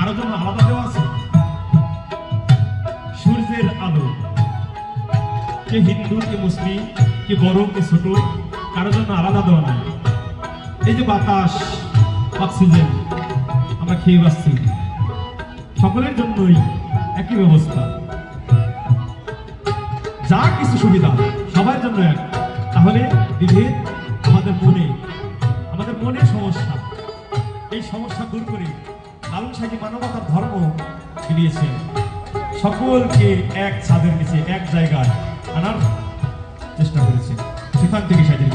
কারোর জন্য আলাদা দেওয়া আছে? সূর্যের আলো, কে হিন্দু কে মুসলিম, কে বড় কে ছোট, কারোর জন্য আলাদা দেওয়া নাই। এই যে বাতাস, অক্সিজেন আমরা খেয়ে পাচ্ছি, সকলের জন্যই একই ব্যবস্থা। যা কিছু সুবিধা সবার জন্য এক। তাহলে বিভেদ আমাদের মনের সমস্যা, এই সমস্যা দূর করে লালন সাহেব মানবতার ধর্ম ফিরিয়েছে, সকলকে এক ছাদের নিচে এক জায়গায় আনার চেষ্টা করেছে। সেখান থেকে সাজির